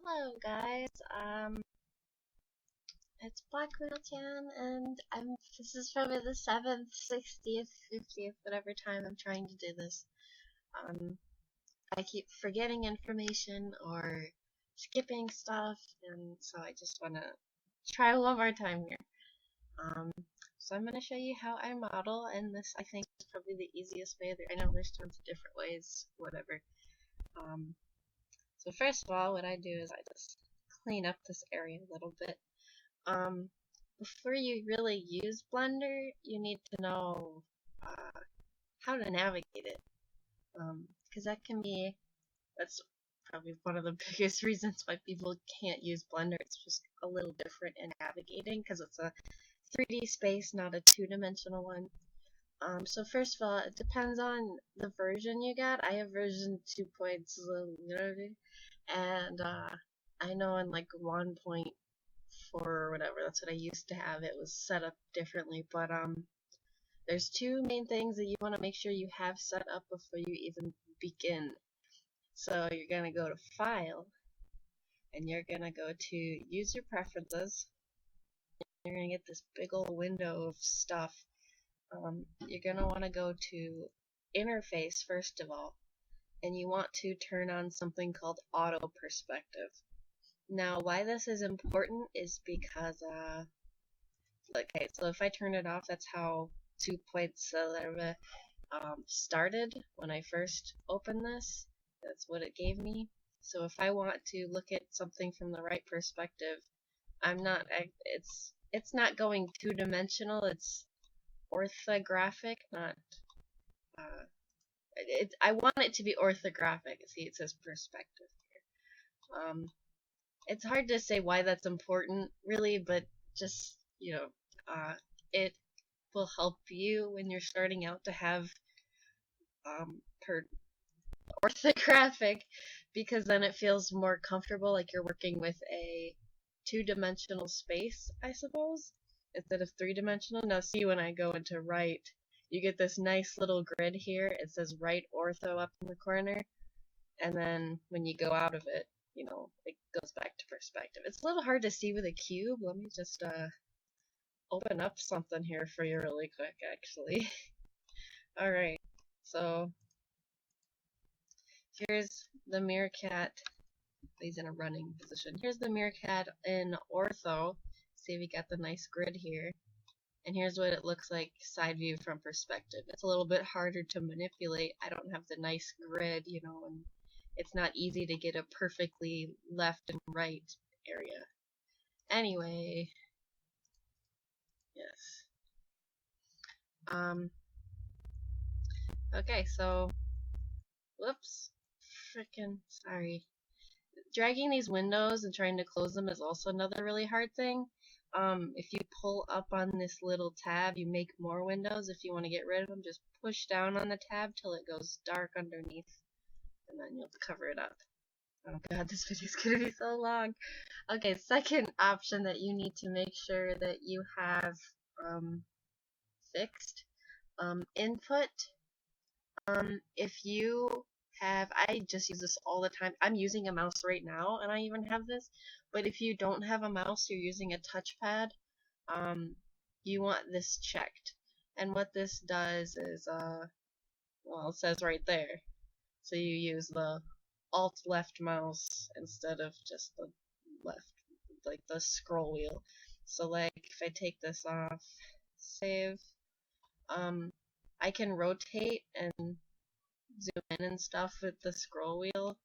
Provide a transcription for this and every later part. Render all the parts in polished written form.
Hello guys, it's Black Chan, and this is probably the 7th, 60th, 50th, whatever time I'm trying to do this. I keep forgetting information or skipping stuff, and so I just want to try one more time here. So I'm going to show you how I model, and this I think is probably the easiest way. I know there's tons of different ways, whatever. So first of all, what I do is I just clean up this area a little bit. Before you really use Blender, you need to know how to navigate it, because that's probably one of the biggest reasons why people can't use Blender. It's just a little different in navigating because it's a 3D space, not a two-dimensional one. So first of all, it depends on the version you got. I have version 2.0, and I know in like 1.4 or whatever, that's what I used to have, it was set up differently, but there's two main things that you want to make sure you have set up before you even begin. So you're going to go to File, and you're going to go to User Preferences. You're going to get this big old window of stuff. You're going to want to go to Interface first of all, and you want to turn on something called Auto Perspective. Now, why this is important is because, okay, so if I turn it off, that's how 2.0 started when I first opened this. That's what it gave me. So if I want to look at something from the right perspective, it's not going two-dimensional, it's orthographic, not, I want it to be orthographic. See, it says perspective here. It's hard to say why that's important, really, but just, it will help you when you're starting out to have orthographic, because then it feels more comfortable, like you're working with a two-dimensional space, I suppose, instead of three-dimensional. Now see, when I go into right, you get this nice little grid here. It says right ortho up in the corner, and then when you go out of it, it goes back to perspective. It's a little hard to see with a cube. Let me just open up something here for you really quick, actually. Alright, so here's the meerkat. He's in a running position. Here's the meerkat in ortho. See, we got the nice grid here. And here's what it looks like side view from perspective. It's a little bit harder to manipulate. I don't have the nice grid, and it's not easy to get a perfectly left and right area. Anyway, yes. Okay, so, whoops, frickin', sorry. Dragging these windows and trying to close them is also another really hard thing. If you pull up on this little tab, you make more windows. If you want to get rid of them, just push down on the tab till it goes dark underneath, and then you'll cover it up. Oh god, this video's gonna be so long. Okay, second option that you need to make sure that you have fixed, input. If you have, I just use this all the time. I'm using a mouse right now, and I even have this. But if you don't have a mouse, you're using a touchpad, you want this checked. And what this does is, well, it says right there. So you use the Alt+Left mouse instead of just the left, like the scroll wheel. So like, if I take this off, save, I can rotate and zoom in and stuff with the scroll wheel,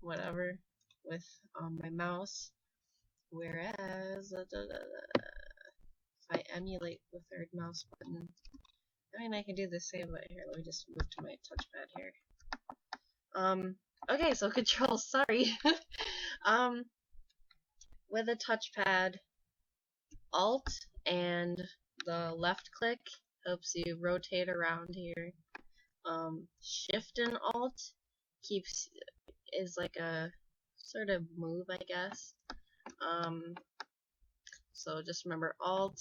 whatever, with my mouse. Whereas, if I emulate the third mouse button, I mean, I can do the same, but here, let me just move to my touchpad here. Okay, so control, sorry. With a touchpad, Alt and the left click helps you rotate around here. Shift and Alt is like a sort of move, I guess. So just remember Alt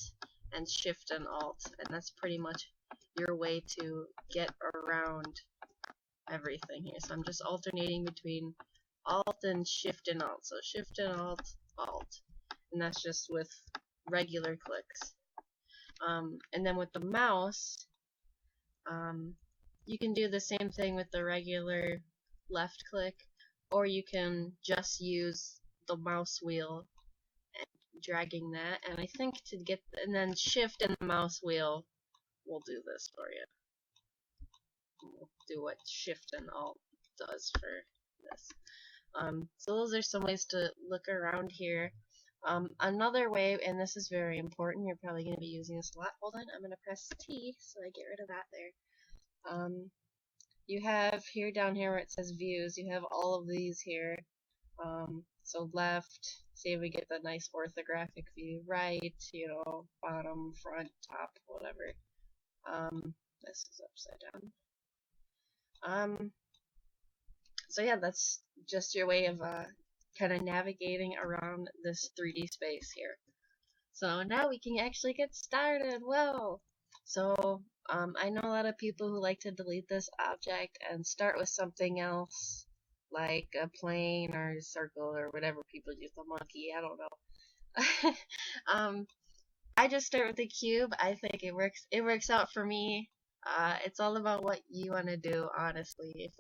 and Shift and Alt, and that's pretty much your way to get around everything here. So I'm just alternating between Alt and Shift and Alt. So Shift and Alt, Alt. And that's just with regular clicks. And then with the mouse, you can do the same thing with the regular left click, or you can just use the mouse wheel and dragging that. And I think to get, and then Shift and the mouse wheel will do this for you. We'll do what Shift and Alt does for this. So those are some ways to look around here. Another way, and this is very important, you're probably going to be using this a lot. Hold on, I'm going to press T so I get rid of that there. You have here down here where it says views, you have all of these here. So left, say we get the nice orthographic view, right, bottom, front, top, whatever. This is upside down. So yeah, that's just your way of kind of navigating around this 3D space here. So now we can actually get started. Whoa! So I know a lot of people who like to delete this object and start with something else, like a plane or a circle or whatever people use, a monkey, I don't know. I just start with the cube. I think it works out for me. It's all about what you want to do, honestly. If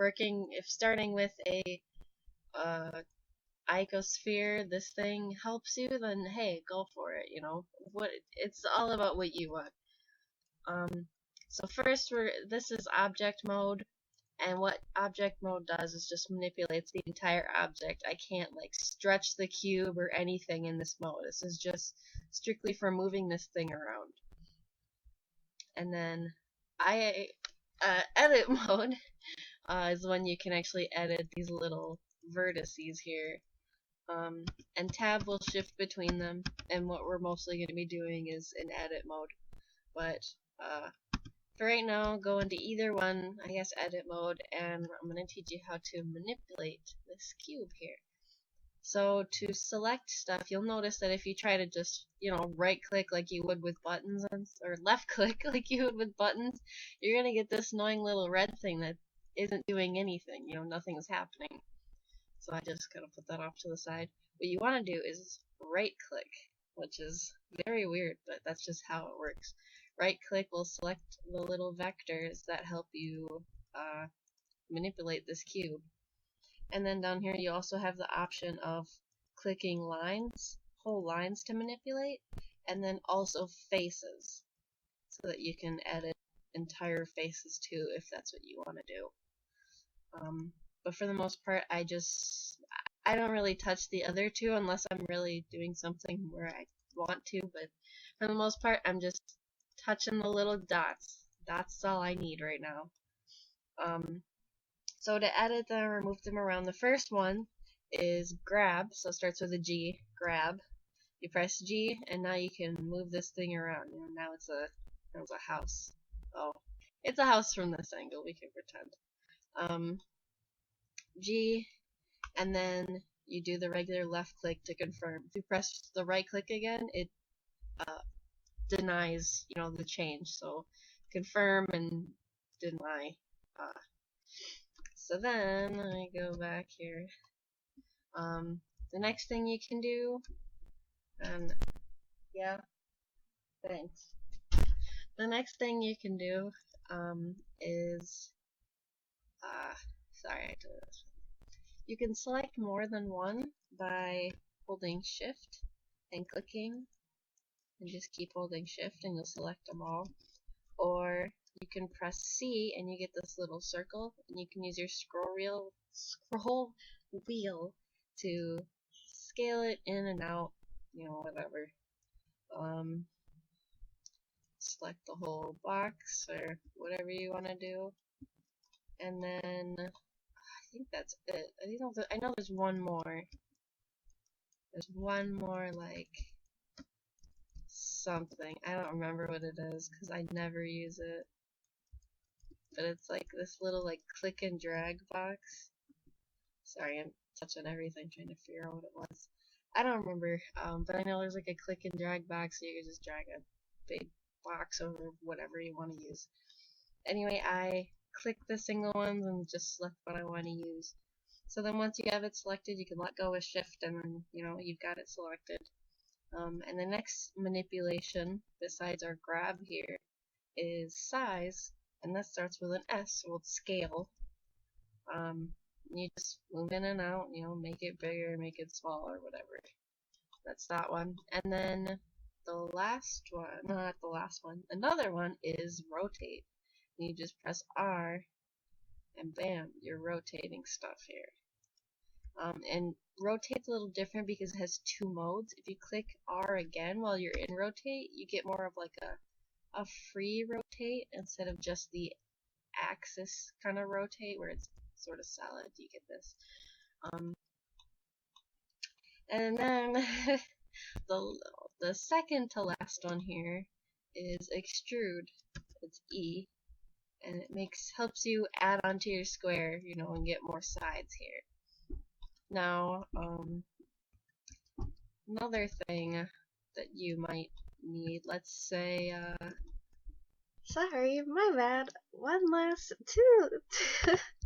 starting with a icosphere, this thing helps you, then hey, go for it. It's all about what you want. So first, this is object mode, and what object mode does is just manipulates the entire object. I can't like stretch the cube or anything in this mode. This is just strictly for moving this thing around. And then edit mode is when you can actually edit these little vertices here. And tab will shift between them, and what we're mostly going to be doing is in edit mode. But for right now, go into either one, I guess edit mode, and I'm going to teach you how to manipulate this cube here. So to select stuff, you'll notice that if you try to just, right click like you would with buttons, or left click like you would with buttons, you're going to get this annoying little red thing that isn't doing anything, nothing's happening. So I just gotta put that off to the side. What you want to do is right click, which is very weird, but that's just how it works. Right click will select the little vectors that help you manipulate this cube. And then down here you also have the option of clicking lines, whole lines to manipulate, and then also faces, so that you can edit entire faces too if that's what you want to do. But for the most part, I don't really touch the other two unless I'm really doing something where I want to, but for the most part, I'm just touching the little dots. That's all I need right now. So to edit them, remove them around, the first one is grab, so it starts with a G, grab. You press G, and now you can move this thing around. Now it's a house. Oh, it's a house from this angle, we can pretend. G, and then you do the regular left click to confirm. If you press the right click again, it denies, the change. So confirm and deny. So then I go back here. The next thing you can do, and yeah, thanks. The next thing you can do is, sorry, I did this. You can select more than one by holding Shift and clicking, and just keep holding Shift and you'll select them all. Or you can press C and you get this little circle, and you can use your scroll wheel to scale it in and out, whatever. Select the whole box or whatever you want to do. And then I think that's it. I know there's one more. There's one more, like, something. I don't remember what it is because I never use it. But it's like this little, like, click and drag box. Sorry, I'm touching everything trying to figure out what it was. I don't remember, but I know there's like a click and drag box, so you can just drag a big box over whatever you want to use. Anyway, I click the single ones and just select what I want to use. So then once you have it selected, you can let go with shift and then, you've got it selected. And the next manipulation, besides our grab here, is size, and that starts with an S, so it's scale. You just move in and out, make it bigger, make it smaller, whatever. That's that one. And then the last one, not the last one, another one is rotate. You just press R, and bam, you're rotating stuff here. And rotate's a little different because it has two modes. If you click R again while you're in rotate, you get more of like a free rotate instead of just the axis kind of rotate where it's sort of solid. You get this. And then the second to last one here is extrude. It's E, and it helps you add onto your square, and get more sides here. Now, another thing that you might need, let's say, sorry, my bad.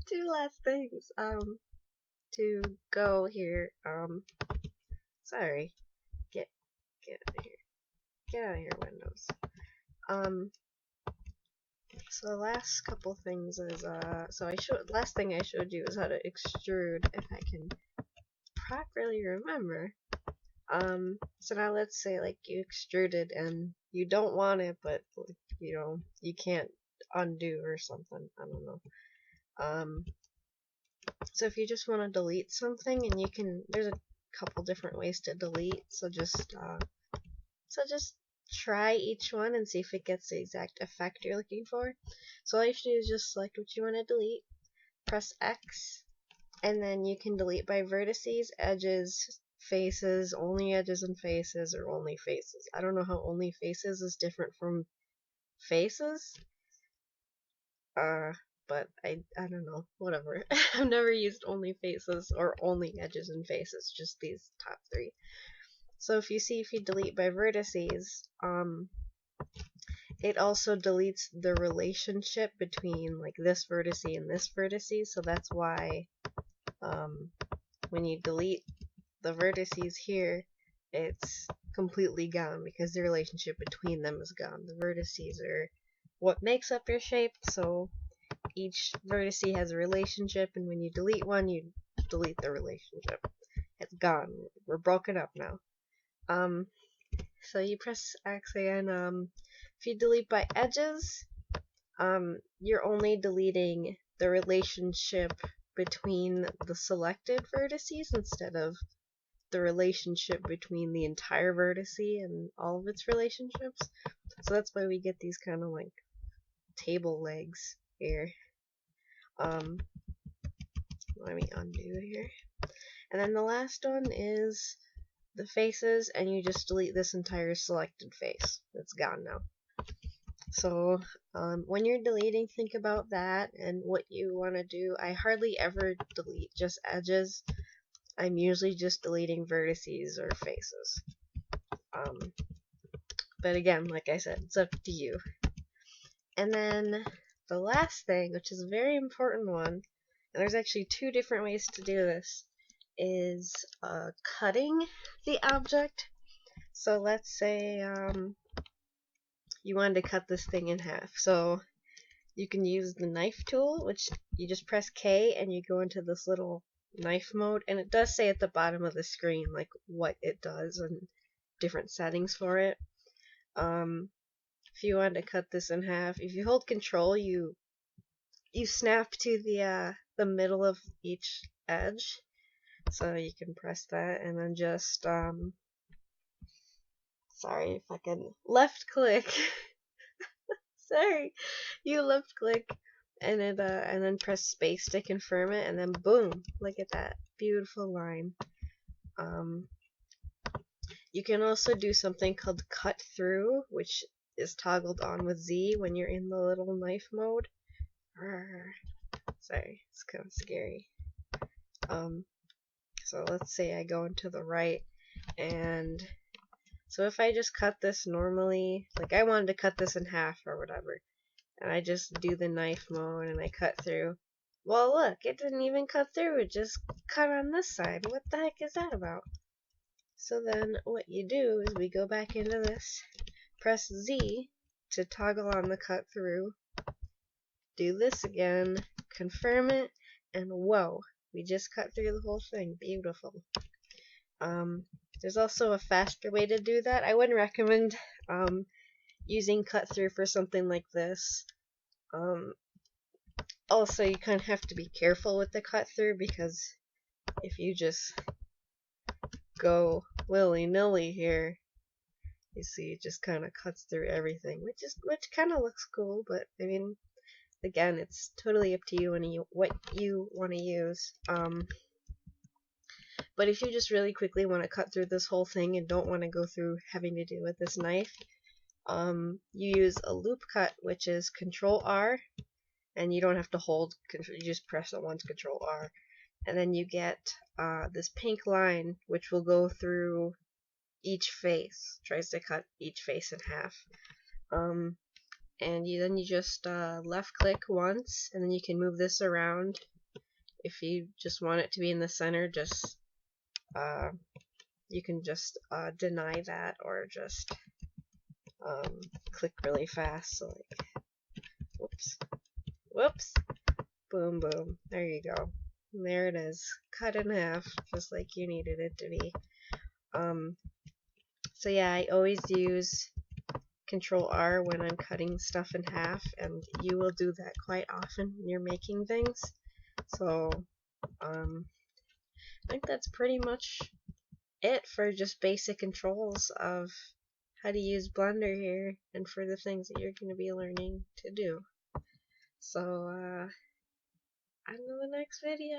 Two last things, to go here. Sorry, get out of here. Get out of here, Windows. So the last couple things is, last thing I showed you is how to extrude, if I can properly remember. So now let's say like you extruded and you don't want it, but you can't undo or something. I don't know. So if you just want to delete something, and there's a couple different ways to delete. So just try each one and see if it gets the exact effect you're looking for. So all you should do is just select what you want to delete, press X, and then you can delete by vertices, edges, faces, only edges and faces, or only faces. I don't know how only faces is different from faces. But I don't know. Whatever. I've never used only faces or only edges and faces, just these top three. So if you delete by vertices, it also deletes the relationship between like this vertice and this vertice. So that's why when you delete the vertices here, it's completely gone because the relationship between them is gone. The vertices are what makes up your shape, so each vertice has a relationship, and when you delete one, you delete the relationship. It's gone. We're broken up now. So you press X again. If you delete by edges, you're only deleting the relationship between the selected vertices instead of the relationship between the entire vertice and all of its relationships. So that's why we get these kind of like table legs here. Let me undo here. And then the last one is the faces, and you just delete this entire selected face. It's gone now. So when you're deleting, think about that and what you want to do. I hardly ever delete just edges. I'm usually just deleting vertices or faces. But again, like I said, it's up to you. And then the last thing, which is a very important one, and there's actually two different ways to do this, is cutting the object. So let's say you wanted to cut this thing in half. So you can use the knife tool, which you just press K and you go into this little knife mode, and it does say at the bottom of the screen like what it does and different settings for it. If you want to cut this in half, if you hold Control, you snap to the middle of each edge. So you can press that and then just sorry if I can left click. Sorry, you left click and then press space to confirm it, and then boom, look at that beautiful line. You can also do something called cut through, which is toggled on with Z when you're in the little knife mode. Sorry, it's kind of scary. So let's say I go into the right, and so if I just cut this normally, like I wanted to cut this in half or whatever, and I just do the knife mode and I cut through, Well, look, it didn't even cut through, it just cut on this side. What the heck is that about? So then what you do is we go back into this, press Z to toggle on the cut through, do this again, confirm it, and whoa, we just cut through the whole thing. Beautiful. There's also a faster way to do that. I wouldn't recommend using cut through for something like this. Also, you kind of have to be careful with the cut through, because if you just go willy-nilly here, you see it just kind of cuts through everything, which kind of looks cool, but I mean, again, it's totally up to you and what you want to use. But if you just really quickly want to cut through this whole thing and don't want to go through having to deal with this knife, you use a loop cut, which is Control R, and you don't have to hold, you just press it once, Control R, and then you get this pink line, which will go through each face, tries to cut each face in half. And then you just left click once, and then you can move this around. If you just want it to be in the center, just you can just deny that, or just click really fast. So like, whoops, boom, boom. There you go. And there it is, cut in half, just like you needed it to be. So yeah, I always use Control R when I'm cutting stuff in half, and you will do that quite often when you're making things. So I think that's pretty much it for just basic controls of how to use Blender here, and for the things that you're going to be learning to do. So on to the next video.